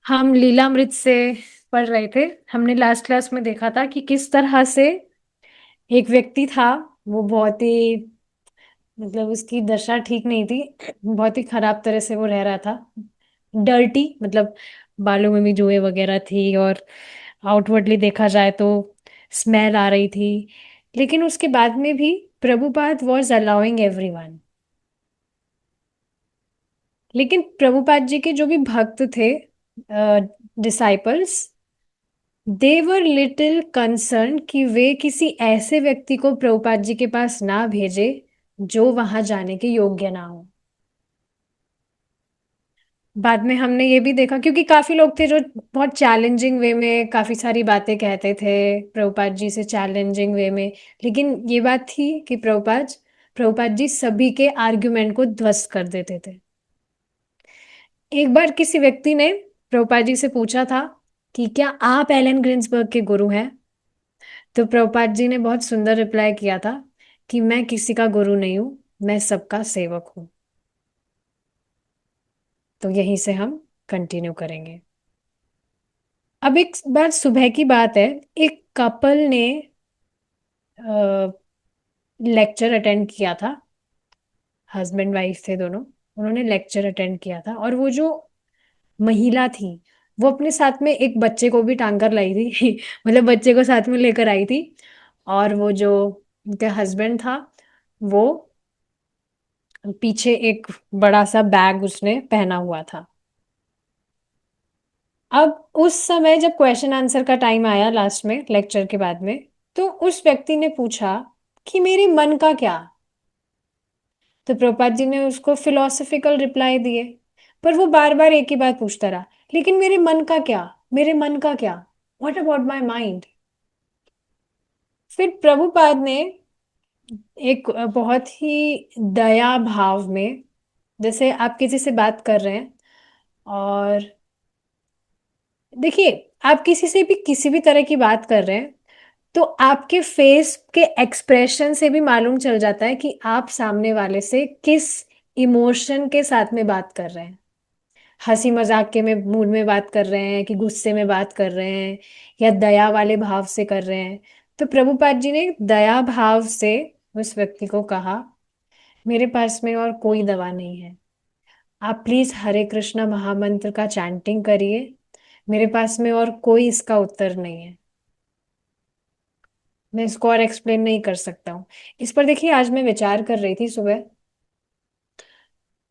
हम लीलामृत से पढ़ रहे थे। हमने लास्ट क्लास में देखा था कि किस तरह से एक व्यक्ति था। वो बहुत ही उसकी दशा ठीक नहीं थी। बहुत ही खराब तरह से वो रह रहा था। डर्टी बालों में भी जुएं वगैरह थी, और आउटवर्डली देखा जाए तो स्मेल आ रही थी। लेकिन उसके बाद में भी प्रभुपाद वॉज अलाउइंग एवरीवन। लेकिन प्रभुपाद जी के जो भी भक्त थे, disciples, they were little concern कि वे किसी ऐसे व्यक्ति को प्रभुपाद जी के पास ना भेजे जो वहां जाने के योग्य ना हो। बाद में हमने ये भी देखा, क्योंकि काफी लोग थे जो बहुत चैलेंजिंग वे में काफी सारी बातें कहते थे प्रभुपाद जी से, चैलेंजिंग वे में। लेकिन ये बात थी कि प्रभुपाद जी सभी के आर्ग्यूमेंट को ध्वस्त कर देते थे। एक बार किसी व्यक्ति ने प्रभुपाद जी से पूछा था कि क्या आप एलन ग्रीन्सबर्ग के गुरु हैं। तो प्रभुपाद जी ने बहुत सुंदर रिप्लाई किया था कि मैं किसी का गुरु नहीं हूं, मैं सबका सेवक हूं। तो यहीं से हम कंटिन्यू करेंगे। अब एक बार सुबह की बात है। एक कपल ने लेक्चर अटेंड किया था। हस्बैंड वाइफ थे दोनों। उन्होंने लेक्चर अटेंड किया था, और वो जो महिला थी, वो अपने साथ में एक बच्चे को भी टांग कर लाई थी। बच्चे को साथ में लेकर आई थी। और वो जो उनका हस्बैंड था, वो पीछे एक बड़ा सा बैग उसने पहना हुआ था। अब उस समय जब क्वेश्चन आंसर का टाइम आया लास्ट में लेक्चर के बाद में, तो उस व्यक्ति ने पूछा कि मेरे मन का क्या। तो प्रभुपाद जी ने उसको फिलोसफिकल रिप्लाई दिए। पर वो बार बार एक ही बात पूछता रहा, लेकिन मेरे मन का क्या, मेरे मन का क्या, व्हाट अबाउट माई माइंड। फिर प्रभुपाद ने एक बहुत ही दया भाव में, जैसे आप किसी से बात कर रहे हैं, और देखिए, आप किसी से भी किसी भी तरह की बात कर रहे हैं, तो आपके फेस के एक्सप्रेशन से भी मालूम चल जाता है कि आप सामने वाले से किस इमोशन के साथ में बात कर रहे हैं। हंसी मजाक के में मूड में बात कर रहे हैं, कि गुस्से में बात कर रहे हैं, या दया वाले भाव से कर रहे हैं। तो प्रभुपाद जी ने दया भाव से उस व्यक्ति को कहा, मेरे पास में और कोई दवा नहीं है। आप प्लीज हरे कृष्णा महामंत्र का चैंटिंग करिए। मेरे पास में और कोई इसका उत्तर नहीं है। मैं इसको और एक्सप्लेन नहीं कर सकता हूँ। इस पर देखिए, आज मैं विचार कर रही थी सुबह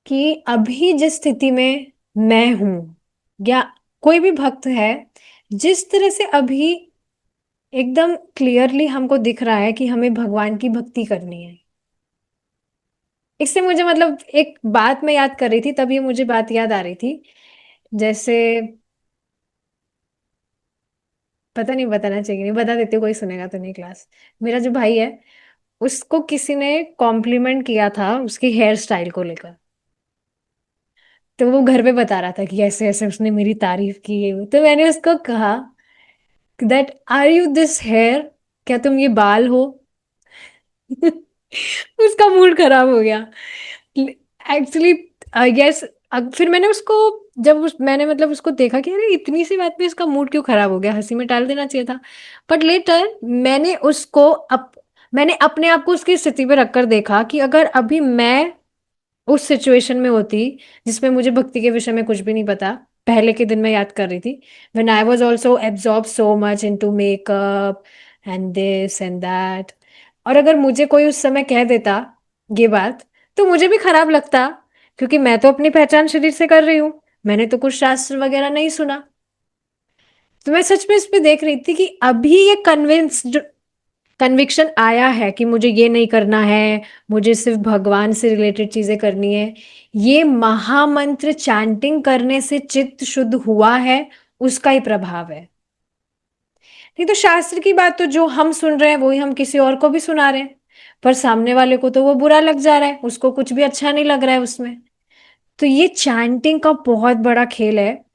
कि अभी जिस स्थिति में मैं हूं, या कोई भी भक्त है, जिस तरह से अभी एकदम क्लियरली हमको दिख रहा है कि हमें भगवान की भक्ति करनी है। इससे मुझे एक बात मैं याद कर रही थी, तब ये मुझे बात याद आ रही थी। जैसे, पता नहीं बताना चाहिए नहीं, बता देती हूँ, कोई सुनेगा तो नहीं। क्लास, मेरा जो भाई है, उसको किसी ने कॉम्प्लीमेंट किया था उसकी हेयर स्टाइल को लेकर। तो वो घर पे बता रहा था कि ऐसे ऐसे उसने मेरी तारीफ की है। तो मैंने उसको कहा that are you this here, क्या तुम ये बाल हो। उसका मूड खराब हो गया एक्चुअली, आई गेस। फिर मैंने उसको, जब मैंने उसको देखा कि अरे इतनी सी बात पे इसका मूड क्यों खराब हो गया, हंसी में टाल देना चाहिए था। बट लेटर मैंने अपने आप को उसकी स्थिति पे रखकर देखा कि अगर अभी मैं उस सिचुएशन में होती जिसमें मुझे भक्ति के विषय में कुछ भी नहीं पता। पहले के दिन मैं याद कर रही थी, when I was also absorb so much into makeup and this and that. और अगर मुझे कोई उस समय कह देता ये बात, तो मुझे भी खराब लगता, क्योंकि मैं तो अपनी पहचान शरीर से कर रही हूँ। मैंने तो कुछ शास्त्र वगैरह नहीं सुना। तो मैं सच में इस पे देख रही थी कि अभी ये कन्विक्शन आया है कि मुझे ये नहीं करना है, मुझे सिर्फ भगवान से रिलेटेड चीजें करनी है। ये महामंत्र चैंटिंग करने से चित्त शुद्ध हुआ है, उसका ही प्रभाव है। नहीं तो शास्त्र की बात तो जो हम सुन रहे हैं वही हम किसी और को भी सुना रहे हैं, पर सामने वाले को तो वो बुरा लग जा रहा है, उसको कुछ भी अच्छा नहीं लग रहा है उसमें। तो ये चैंटिंग का बहुत बड़ा खेल है।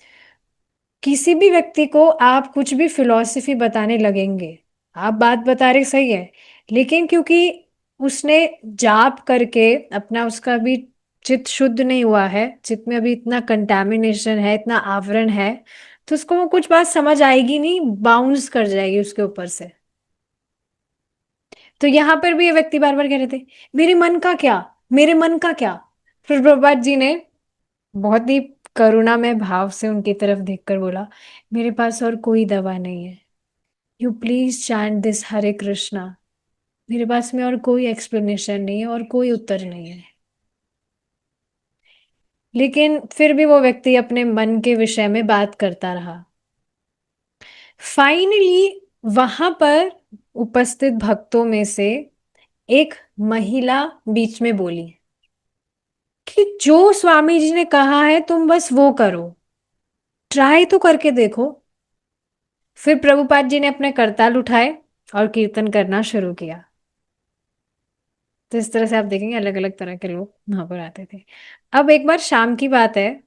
किसी भी व्यक्ति को आप कुछ भी फिलॉसफी बताने लगेंगे, आप बात बता रहे सही है, लेकिन क्योंकि उसने जाप करके अपना उसका भी चित्त शुद्ध नहीं हुआ है, चित्त में अभी इतना कंटैमिनेशन है, इतना आवरण है, तो उसको वो कुछ बात समझ आएगी नहीं, बाउंस कर जाएगी उसके ऊपर से। तो यहाँ पर भी ये व्यक्ति बार बार कह रहे थे, मेरे मन का क्या, मेरे मन का क्या। फिर प्रभुपाद जी ने बहुत ही करुणा में भाव से उनकी तरफ देखकर बोला, मेरे पास और कोई दवा नहीं है, यू प्लीज चैंट दिस हरे कृष्णा। मेरे पास में और कोई एक्सप्लेनेशन नहीं है और कोई उत्तर नहीं है। लेकिन फिर भी वो व्यक्ति अपने मन के विषय में बात करता रहा। फाइनली वहां पर उपस्थित भक्तों में से एक महिला बीच में बोली कि जो स्वामी जी ने कहा है तुम बस वो करो, ट्राई तो करके देखो। फिर प्रभुपाद जी ने अपने करताल उठाए और कीर्तन करना शुरू किया। तो इस तरह से आप देखेंगे अलग अलग तरह के लोग वहां पर आते थे। अब एक बार शाम की बात है,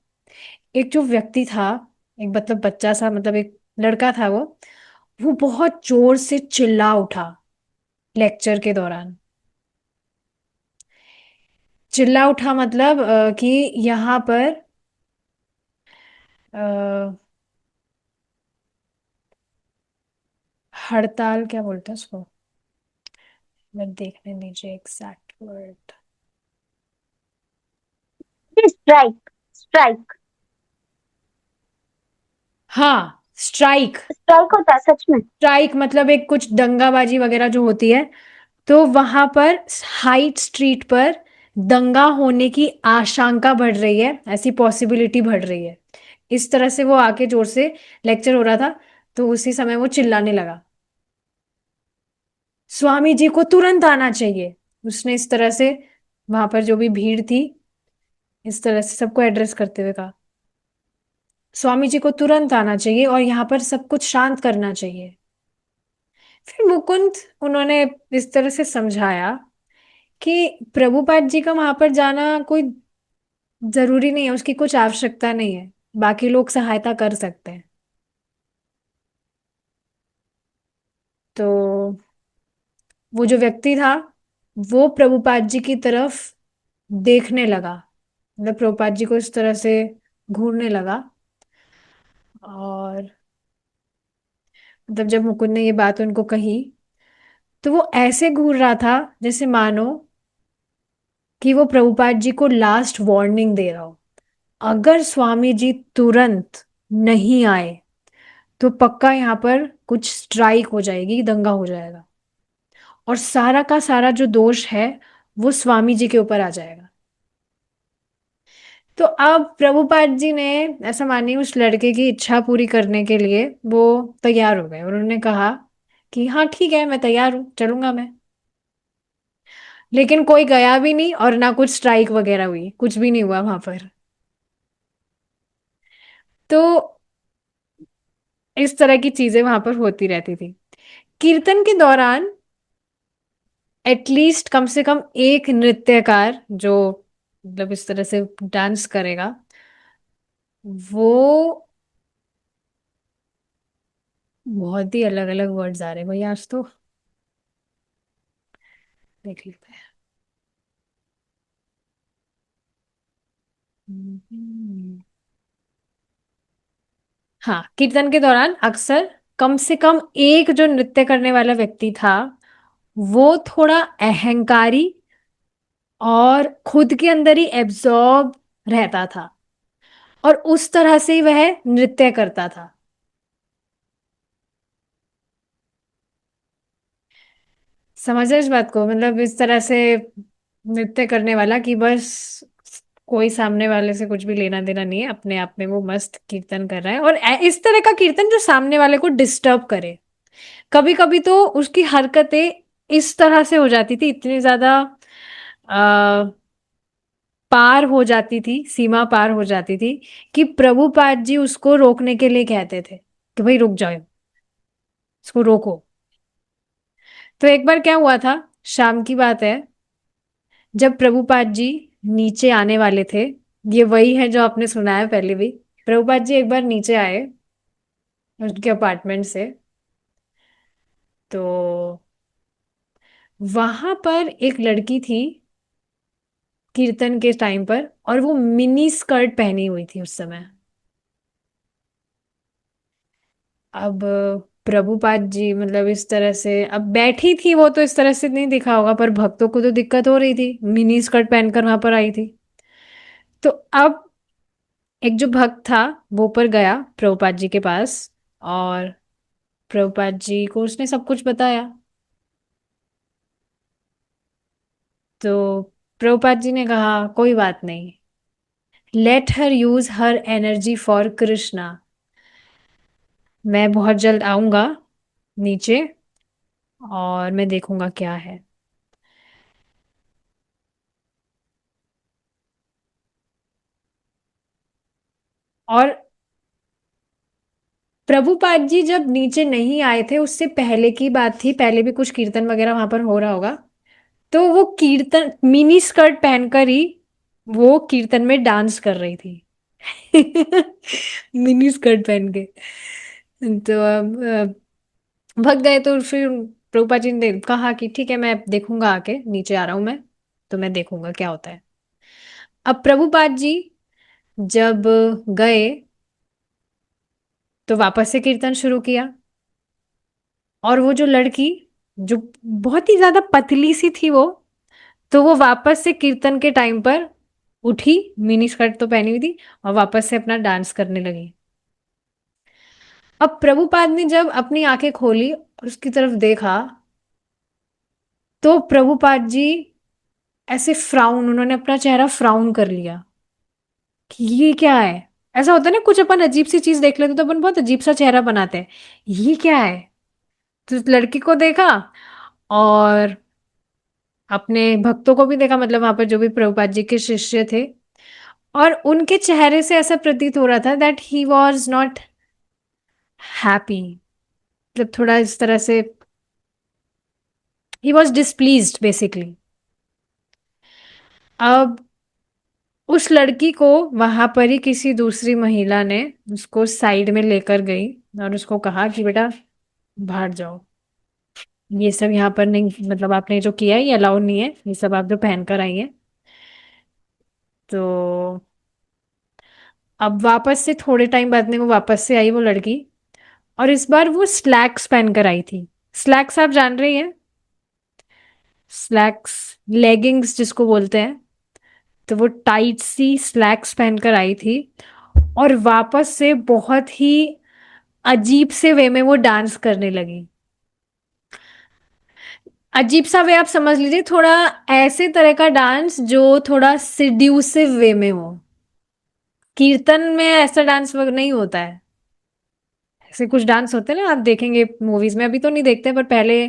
एक जो व्यक्ति था, एक मतलब बच्चा सा, मतलब एक लड़का था, वो बहुत जोर से चिल्ला उठा लेक्चर के दौरान। चिल्ला उठा मतलब कि यहाँ पर अ, हड़ताल क्या बोलते हैं उसको, मैं देखने दीजिए एग्जैक्ट वर्ड। स्ट्राइक। स्ट्राइक। हाँ, स्ट्राइक। स्ट्राइक होता है सच में। स्ट्राइक मतलब एक कुछ दंगाबाजी वगैरह जो होती है, तो वहां पर हाइट स्ट्रीट पर दंगा होने की आशंका बढ़ रही है, ऐसी पॉसिबिलिटी बढ़ रही है। इस तरह से वो आके जोर से लेक्चर हो रहा था, तो उसी समय वो चिल्लाने लगा, स्वामी जी को तुरंत आना चाहिए। उसने इस तरह से वहां पर जो भी भीड़ थी, इस तरह से सबको एड्रेस करते हुए कहा, स्वामी जी को तुरंत आना चाहिए और यहाँ पर सब कुछ शांत करना चाहिए। फिर मुकुंद, उन्होंने इस तरह से समझाया कि प्रभुपाद जी का वहां पर जाना कोई जरूरी नहीं है, उसकी कुछ आवश्यकता नहीं है, बाकी लोग सहायता कर सकते हैं। तो वो जो व्यक्ति था, वो प्रभुपाद जी की तरफ देखने लगा, मतलब प्रभुपाद जी को इस तरह से घूरने लगा। और मतलब जब मुकुंद ने ये बात उनको कही, तो वो ऐसे घूर रहा था जैसे मानो कि वो प्रभुपाद जी को लास्ट वार्निंग दे रहा हो, अगर स्वामी जी तुरंत नहीं आए तो पक्का यहाँ पर कुछ स्ट्राइक हो जाएगी, दंगा हो जाएगा, और सारा का सारा जो दोष है वो स्वामी जी के ऊपर आ जाएगा। तो अब प्रभुपाद जी ने, ऐसा मानिए, उस लड़के की इच्छा पूरी करने के लिए वो तैयार हो गए और उन्होंने कहा कि हाँ ठीक है, मैं तैयार हूँ, चलूंगा मैं। लेकिन कोई गया भी नहीं और ना कुछ स्ट्राइक वगैरह हुई, कुछ भी नहीं हुआ वहां पर। तो इस तरह की चीजें वहां पर होती रहती थी। कीर्तन के दौरान एटलीस्ट कम से कम एक नृत्यकार जो मतलब इस तरह से डांस करेगा, वो, बहुत ही अलग अलग वर्ड्स आ रहे हैं भाई आज तो, देख लेते हैं। हम्म। हाँ, कीर्तन के दौरान अक्सर कम से कम एक जो नृत्य करने वाला व्यक्ति था, वो थोड़ा अहंकारी और खुद के अंदर ही एब्जॉर्ब रहता था, और उस तरह से ही वह नृत्य करता था। समझ रहे इस बात को, मतलब इस तरह से नृत्य करने वाला कि बस कोई सामने वाले से कुछ भी लेना देना नहीं है, अपने आप में वो मस्त कीर्तन कर रहा है, और इस तरह का कीर्तन जो सामने वाले को डिस्टर्ब करे। कभी कभी तो उसकी हरकतें इस तरह से हो जाती थी, इतनी ज्यादा आ, पार हो जाती थी, सीमा पार हो जाती थी, कि प्रभुपाद जी उसको रोकने के लिए कहते थे कि भाई रुक जाओ, इसको रोको। तो एक बार क्या हुआ था, शाम की बात है, जब प्रभुपाद जी नीचे आने वाले थे, ये वही है जो आपने सुना है पहले भी, प्रभुपाद जी एक बार नीचे आए उनके अपार्टमेंट से, तो वहां पर एक लड़की थी कीर्तन के टाइम पर, और वो मिनी स्कर्ट पहनी हुई थी उस समय। अब प्रभुपाद जी मतलब इस तरह से अब बैठी थी, वो तो इस तरह से नहीं दिखा होगा, पर भक्तों को तो दिक्कत हो रही थी, मिनी स्कर्ट पहनकर वहां पर आई थी। तो अब एक जो भक्त था वो पर गया प्रभुपाद जी के पास, और प्रभुपाद जी को उसने सब कुछ बताया। तो प्रभुपाद जी ने कहा कोई बात नहीं, let her use her energy for Krishna. मैं बहुत जल्द आऊंगा नीचे, और मैं देखूंगा क्या है। और प्रभुपाद जी जब नीचे नहीं आए थे, उससे पहले की बात थी, पहले भी कुछ कीर्तन वगैरह वहां पर हो रहा होगा। तो वो कीर्तन मिनी स्कर्ट पहनकर ही वो कीर्तन में डांस कर रही थी। मिनी स्कर्ट पहन के। तो अब भग गए, तो फिर प्रभुपाद जी ने कहा कि ठीक है, मैं देखूंगा, आके नीचे आ रहा हूं मैं, तो मैं देखूंगा क्या होता है। अब प्रभुपाद जी जब गए तो वापस से कीर्तन शुरू किया, और वो जो लड़की जो बहुत ही ज्यादा पतली सी थी वो, तो वो वापस से कीर्तन के टाइम पर उठी, मिनी स्कर्ट तो पहनी हुई थी, और वापस से अपना डांस करने लगी। अब प्रभुपाद ने जब अपनी आंखें खोली और उसकी तरफ देखा, तो प्रभुपाद जी ऐसे फ्राउन, उन्होंने अपना चेहरा फ्राउन कर लिया कि ये क्या है। ऐसा होता है ना, कुछ अपन अजीब सी चीज देख लेते तो अपन बहुत अजीब सा चेहरा बनाते हैं, ये क्या है। तो उस लड़की को देखा, और अपने भक्तों को भी देखा, मतलब वहां पर जो भी प्रभुपाद जी के शिष्य थे, और उनके चेहरे से ऐसा प्रतीत हो रहा था that he was not happy. मतलब थोड़ा इस तरह से ही वॉज डिसप्लीज्ड बेसिकली। अब उस लड़की को वहां पर ही किसी दूसरी महिला ने उसको साइड में लेकर गई, और उसको कहा कि बेटा बाहर जाओ, ये सब यहाँ पर नहीं, मतलब आपने जो किया है ये अलाउड नहीं है, ये सब आप जो पहन कर आई हैं। तो अब वापस से थोड़े टाइम बाद में वो वापस से आई वो लड़की, और इस बार वो स्लैक्स पहनकर आई थी। स्लैक्स आप जान रही हैं, स्लैक्स, लेगिंग्स जिसको बोलते हैं। तो वो टाइट सी स्लैक्स पहनकर आई थी, और वापस से बहुत ही अजीब से वे में वो डांस करने लगी। अजीब सा वे आप समझ लीजिए, थोड़ा ऐसे तरह का डांस जो थोड़ा सिड्यूसिव वे में हो। कीर्तन में ऐसा डांस नहीं होता है। ऐसे कुछ डांस होते हैं ना, आप देखेंगे मूवीज में, अभी तो नहीं देखते पर पहले।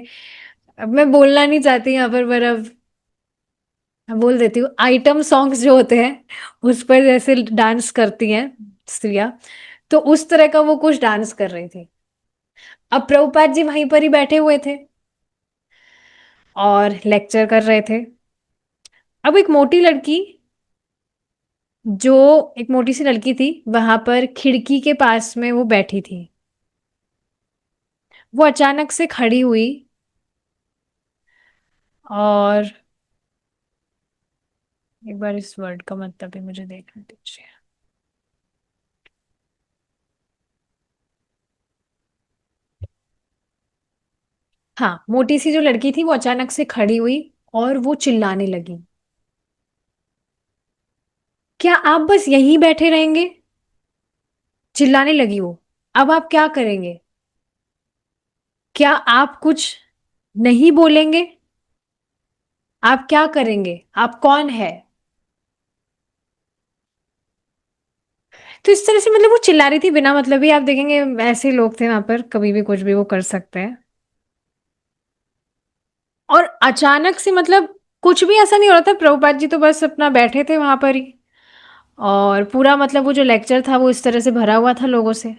अब मैं बोलना नहीं चाहती यहाँ पर अब मैं बोल देती हूँ, आइटम सॉन्ग्स जो होते हैं उस पर जैसे डांस करती हैं स्त्रियां, तो उस तरह का वो कुछ डांस कर रही थी। अब प्रभुपाद जी वहीं पर ही बैठे हुए थे और लेक्चर कर रहे थे। अब जो एक मोटी सी लड़की थी वहां पर खिड़की के पास में वो बैठी थी, वो अचानक से खड़ी हुई, और एक बार इस वर्ड का मतलब भी मुझे देखने दीजिए। हाँ, मोटी सी जो लड़की थी वो अचानक से खड़ी हुई, और वो चिल्लाने लगी, क्या आप बस यहीं बैठे रहेंगे। चिल्लाने लगी वो, अब आप क्या करेंगे, क्या आप कुछ नहीं बोलेंगे, आप क्या करेंगे, आप कौन है। तो इस तरह से मतलब वो चिल्ला रही थी बिना मतलब ही, आप देखेंगे ऐसे लोग थे वहां पर, कभी भी कुछ भी वो कर सकते हैं। और अचानक से मतलब कुछ भी ऐसा नहीं हो रहा था, प्रभुपाद जी तो बस अपना बैठे थे वहां पर ही, और पूरा मतलब वो जो लेक्चर था वो इस तरह से भरा हुआ था लोगों से।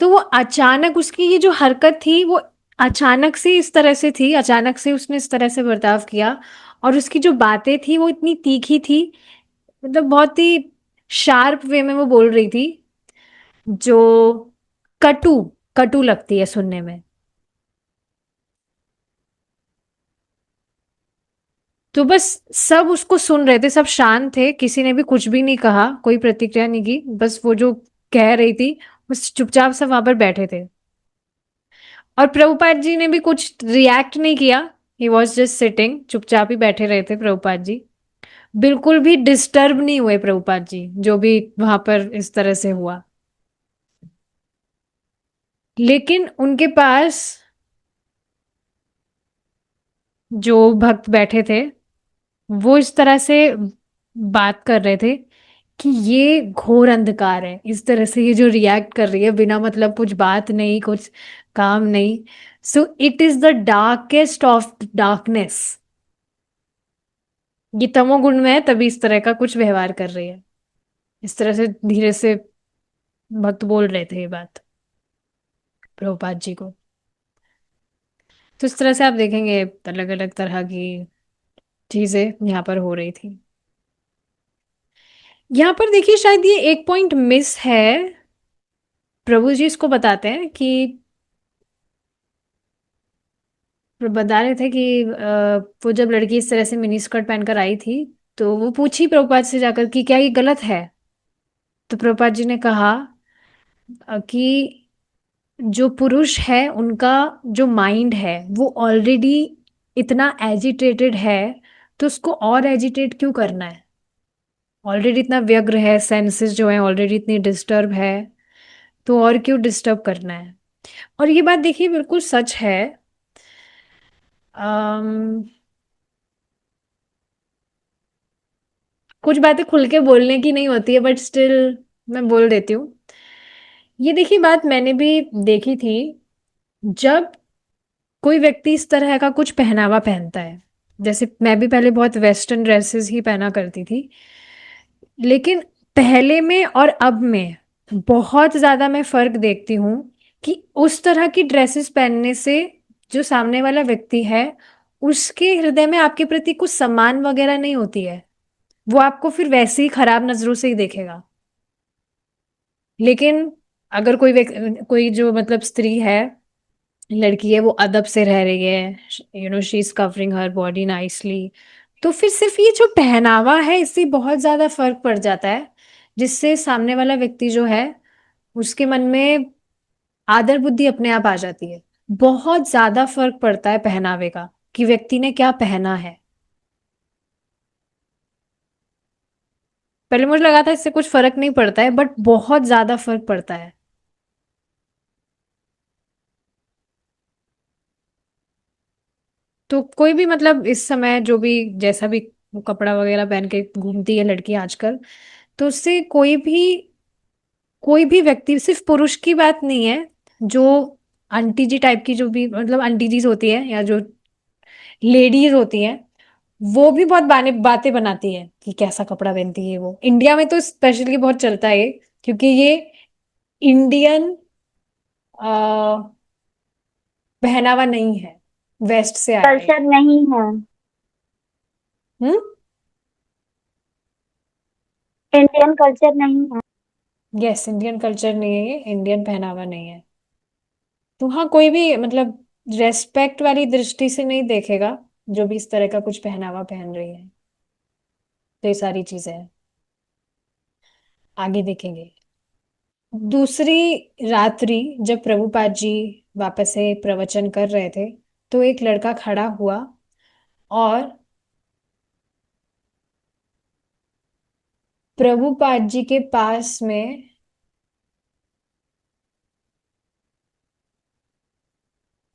तो वो अचानक उसकी ये जो हरकत थी वो अचानक से इस तरह से थी, अचानक से उसने इस तरह से बर्ताव किया, और उसकी जो बातें थी वो इतनी तीखी थी, मतलब बहुत ही शार्प वे में वो बोल रही थी, जो कटु कटु लगती है सुनने में। तो बस सब उसको सुन रहे थे, सब शांत थे, किसी ने भी कुछ भी नहीं कहा, कोई प्रतिक्रिया नहीं की, बस वो जो कह रही थी बस चुपचाप सब वहां पर बैठे थे। और प्रभुपाद जी ने भी कुछ रिएक्ट नहीं किया, ही वॉज जस्ट सिटिंग, चुपचाप ही बैठे रहे थे प्रभुपाद जी। बिल्कुल भी डिस्टर्ब नहीं हुए प्रभुपाद जी, जो भी वहां पर इस तरह से हुआ। लेकिन उनके पास जो भक्त बैठे थे वो इस तरह से बात कर रहे थे कि ये घोर अंधकार है, इस तरह से ये जो रिएक्ट कर रही है बिना मतलब कुछ बात नहीं, कुछ काम नहीं। So it is the darkest of darkness. ये तमोगुण में है, तभी इस तरह का कुछ व्यवहार कर रही है। इस तरह से धीरे से भक्त बोल रहे थे ये बात प्रभुपाद जी को। तो इस तरह से आप देखेंगे अलग अलग तरह की चीजें यहाँ पर हो रही थी। यहाँ पर देखिए शायद ये एक पॉइंट मिस है। प्रभु जी इसको बताते हैं कि बता रहे थे कि वो जब लड़की इस तरह से मिनी स्कर्ट पहनकर आई थी तो वो पूछी प्रभुपाद से जाकर कि क्या ये गलत है। तो प्रभुपाद जी ने कहा कि जो पुरुष है उनका जो माइंड है वो ऑलरेडी इतना एजिटेटेड है, तो उसको और एजिटेट क्यों करना है। ऑलरेडी इतना व्यग्र है, सेंसेस जो है ऑलरेडी इतनी डिस्टर्ब है, तो और क्यों डिस्टर्ब करना है। और ये बात देखिए बिल्कुल सच है। अम्म कुछ बातें खुल के बोलने की नहीं होती है, बट स्टिल मैं बोल देती हूँ। ये देखिए बात मैंने भी देखी थी। जब कोई व्यक्ति इस तरह का कुछ पहनावा पहनता है, जैसे मैं भी पहले बहुत वेस्टर्न ड्रेसेस ही पहना करती थी, लेकिन पहले में और अब में बहुत ज्यादा मैं फर्क देखती हूँ कि उस तरह की ड्रेसेस पहनने से जो सामने वाला व्यक्ति है उसके हृदय में आपके प्रति कुछ सम्मान वगैरह नहीं होती है। वो आपको फिर वैसे ही खराब नजरों से ही देखेगा। लेकिन अगर कोई जो मतलब स्त्री है, लड़की है, वो अदब से रह रही है, she is covering her body nicely, तो फिर सिर्फ ये जो पहनावा है इससे बहुत ज्यादा फर्क पड़ जाता है, जिससे सामने वाला व्यक्ति जो है उसके मन में आदर बुद्धि अपने आप आ जाती है। बहुत ज्यादा फर्क पड़ता है पहनावे का, कि व्यक्ति ने क्या पहना है। पहले मुझे लगा था इससे कुछ फर्क नहीं पड़ता है, बट बहुत ज्यादा फर्क पड़ता है। तो कोई भी मतलब इस समय जो भी जैसा भी कपड़ा वगैरह पहन के घूमती है लड़की आजकल, तो उससे कोई भी व्यक्ति, सिर्फ पुरुष की बात नहीं है, जो आंटी जी टाइप की जो भी मतलब आंटी जी होती है या जो लेडीज होती हैं, वो भी बहुत बातें बनाती है कि कैसा कपड़ा पहनती है वो। इंडिया में तो स्पेशली बहुत चलता है ये, क्योंकि ये इंडियन पहनावा नहीं है, वेस्ट से आया है। कल्चर नहीं है। हम्म। इंडियन कल्चर नहीं है। यस, इंडियन कल्चर नहीं है, ये इंडियन पहनावा नहीं है। तो हाँ, कोई भी मतलब रेस्पेक्ट वाली दृष्टि से नहीं देखेगा जो भी इस तरह का कुछ पहनावा पहन रही है। तो ये सारी चीजें हैं, आगे देखेंगे। दूसरी रात्रि जब प्रभुपाद जी वापस से प्रवचन कर रहे थे, तो एक लड़का खड़ा हुआ और प्रभुपाद जी के पास में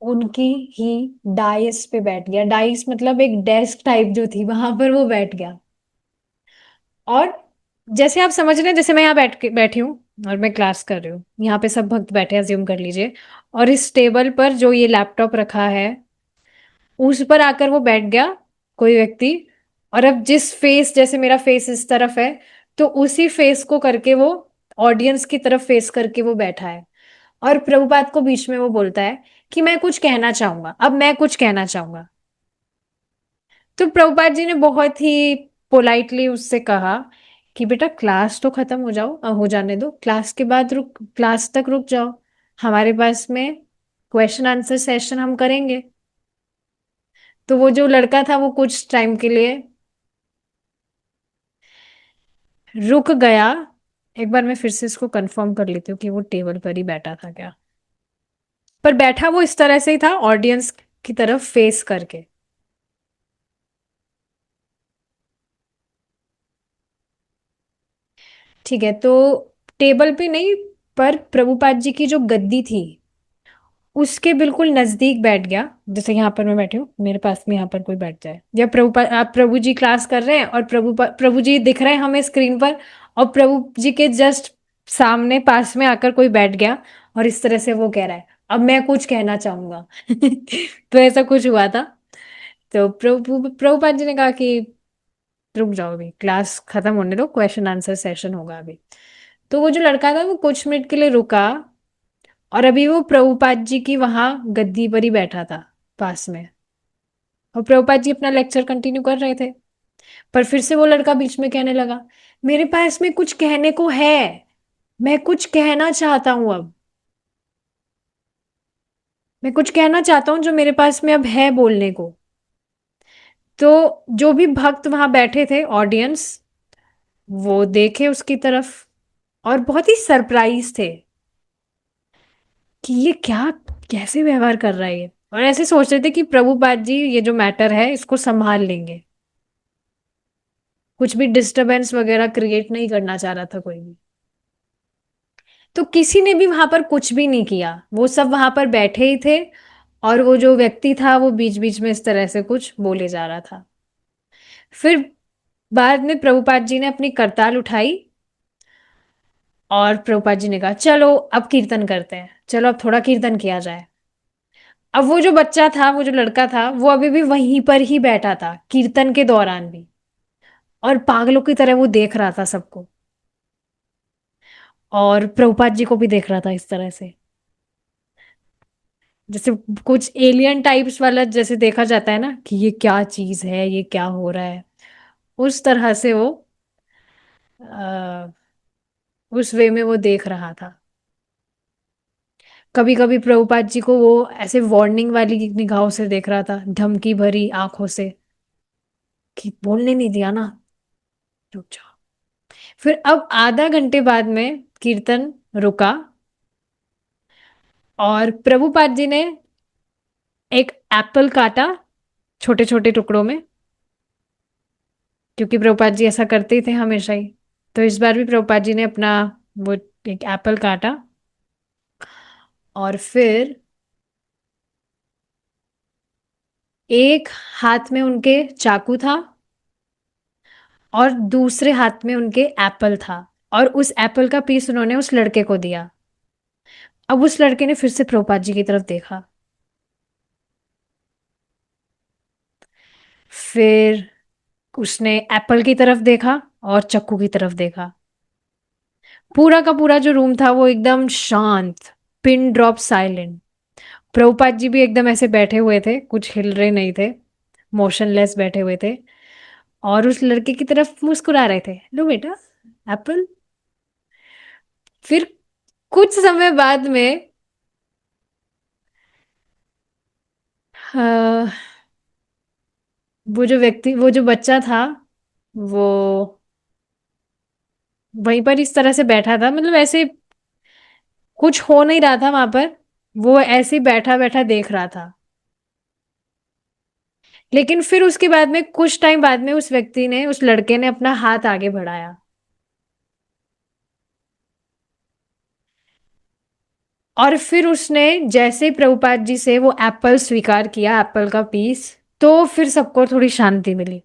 उनकी ही डाइस पे बैठ गया। डाइस मतलब एक डेस्क टाइप जो थी वहां पर वो बैठ गया। और जैसे आप समझ रहे हैं, जैसे मैं यहाँ बैठी हूँ और मैं क्लास कर रही हूँ, यहाँ पे सब भक्त बैठे हैं, अज्यूम कर लीजिए। और इस टेबल पर जो ये लैपटॉप रखा है उस पर आकर वो बैठ गया कोई व्यक्ति। और अब जिस फेस, जैसे मेरा फेस इस तरफ है, तो उसी फेस को करके वो ऑडियंस की तरफ फेस करके वो बैठा है। और प्रभुपाद को बीच में वो बोलता है कि मैं कुछ कहना चाहूंगा, अब मैं कुछ कहना चाहूंगा। तो प्रभुपाद जी ने बहुत ही पोलाइटली उससे कहा कि बेटा क्लास तो खत्म हो जाओ, हो जाने दो, क्लास के बाद क्लास तक रुक जाओ, हमारे पास में क्वेश्चन आंसर सेशन हम करेंगे। तो वो जो लड़का था वो कुछ टाइम के लिए रुक गया। एक बार मैं फिर से इसको कंफर्म कर लेती हूँ कि वो टेबल पर ही बैठा था क्या। पर बैठा वो इस तरह से ही था, ऑडियंस की तरफ फेस करके। ठीक है, तो टेबल पे नहीं, पर प्रभुपाद जी की जो गद्दी थी उसके बिल्कुल नजदीक बैठ गया। जैसे यहाँ पर मैं बैठी हूँ, मेरे पास में यहाँ पर कोई बैठ जाए, या प्रभुपाद, आप प्रभु जी क्लास कर रहे हैं और प्रभु जी दिख रहे हैं हमें स्क्रीन पर, और प्रभु जी के जस्ट सामने पास में आकर कोई बैठ गया और इस तरह से वो कह रहा है, अब मैं कुछ कहना चाहूंगा। तो ऐसा कुछ हुआ था। तो प्रभुपाद जी ने कहा कि रुक जाओ, अभी क्लास खत्म होने दो, क्वेश्चन आंसर सेशन होगा अभी। तो वो जो लड़का था वो कुछ मिनट के लिए रुका, और अभी वो प्रभुपाद जी की वहां गद्दी पर ही बैठा था पास में, और प्रभुपाद जी अपना लेक्चर कंटिन्यू कर रहे थे। पर फिर से वो लड़का बीच में कहने लगा, मेरे पास में कुछ कहने को है, मैं कुछ कहना चाहता हूं अब, मैं कुछ कहना चाहता हूं जो मेरे पास में अब है बोलने को। तो जो भी भक्त वहां बैठे थे, ऑडियंस, वो देखे उसकी तरफ और बहुत ही सरप्राइज थे कि ये क्या, कैसे व्यवहार कर रहा है ये, और ऐसे सोच रहे थे कि प्रभुपाद जी ये जो मैटर है इसको संभाल लेंगे, कुछ भी डिस्टरबेंस वगैरह क्रिएट नहीं करना चाह रहा था कोई भी। तो किसी ने भी वहां पर कुछ भी नहीं किया, वो सब वहां पर बैठे ही थे, और वो जो व्यक्ति था वो बीच बीच में इस तरह से कुछ बोले जा रहा था। फिर बाद में प्रभुपाद जी ने अपनी करताल उठाई, और प्रभुपाद जी ने कहा चलो अब कीर्तन करते हैं, चलो अब थोड़ा कीर्तन किया जाए। अब वो जो बच्चा था, वो जो लड़का था, वो अभी भी वहीं पर ही बैठा था कीर्तन के दौरान भी, और पागलों की तरह वो देख रहा था सबको, और प्रभुपाद जी को भी देख रहा था इस तरह से, जैसे कुछ एलियन टाइप्स वाला जैसे देखा जाता है ना कि ये क्या चीज है, ये क्या हो रहा है, उस तरह से वो आ, उस वे में वो देख रहा था। कभी कभी प्रभुपाद जी को वो ऐसे वार्निंग वाली निगाहों से देख रहा था, धमकी भरी आंखों से, कि बोलने नहीं दिया ना, रुक जाओ। फिर अब आधा घंटे बाद में कीर्तन रुका, और प्रभुपाद जी ने एक एप्पल काटा छोटे छोटे टुकड़ों में, क्योंकि प्रभुपाद जी ऐसा करते ही थे हमेशा ही। तो इस बार भी प्रभुपाद जी ने अपना वो एक एप्पल काटा, और फिर एक हाथ में उनके चाकू था और दूसरे हाथ में उनके एप्पल था, और उस एप्पल का पीस उन्होंने उस लड़के को दिया। अब उस लड़के ने फिर से प्रभुपाद जी की तरफ देखा, फिर उसने एप्पल की तरफ देखा और चक्कू की तरफ देखा। पूरा का पूरा जो रूम था वो एकदम शांत, pin drop silent. Prabhupada ji भी एकदम ऐसे बैठे हुए थे, कुछ हिल रहे नहीं थे, मोशनलेस बैठे हुए थे, और उस लड़के की तरफ मुस्कुरा रहे थे, लो बेटा एप्पल। फिर कुछ समय बाद में अ, वो जो बच्चा था, वो वहीं पर इस तरह से बैठा था, मतलब ऐसे कुछ हो नहीं रहा था वहां पर, वो ऐसे ही बैठा बैठा देख रहा था। लेकिन फिर उसके बाद में कुछ टाइम बाद में उस व्यक्ति ने, उस लड़के ने अपना हाथ आगे बढ़ाया, और फिर उसने जैसे ही प्रभुपाद जी से वो एप्पल स्वीकार किया, एप्पल का पीस, तो फिर सबको थोड़ी शांति मिली।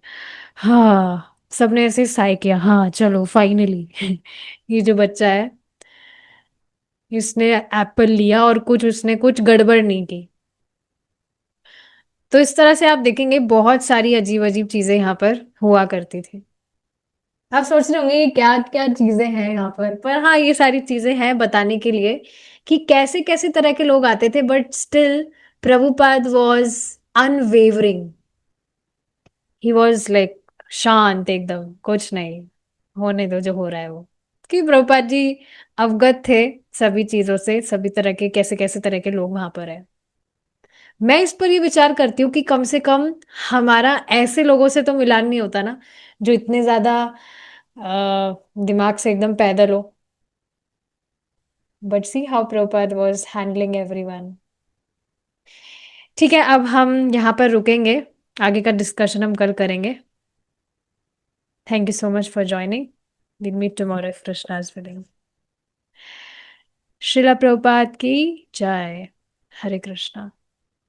हाँ, सबने ऐसे साय किया, हाँ चलो फाइनली। ये जो बच्चा है, इसने एप्पल लिया और कुछ उसने कुछ गड़बड़ नहीं की। तो इस तरह से आप देखेंगे बहुत सारी अजीब अजीब चीजें यहाँ पर हुआ करती थी। आप सोच रहे होंगे ये क्या क्या चीजें हैं यहाँ पर हाँ, ये सारी चीजें हैं बताने के लिए कि कैसे कैसे तरह के लोग आते थे, but still Prabhupada was unwavering, he was like शांत एकदम, कुछ नहीं, होने दो जो हो रहा है वो। कि प्रभुपाद जी अवगत थे सभी चीजों से, सभी तरह के कैसे कैसे तरह के लोग वहां पर है। मैं इस पर ये विचार करती हूँ कि कम से कम हमारा ऐसे लोगों से तो मिलान नहीं होता ना, जो इतने ज्यादा दिमाग से एकदम पैदल हो। But see how Prabhupada was handling everyone. ठीक है, अब हम यहाँ पर रुकेंगे, आगे का डिस्कशन हम कल करेंगे। Thank you so much for joining. Will meet tomorrow if Krishna is willing. Srila Prabhupada की जय। हरे कृष्णा।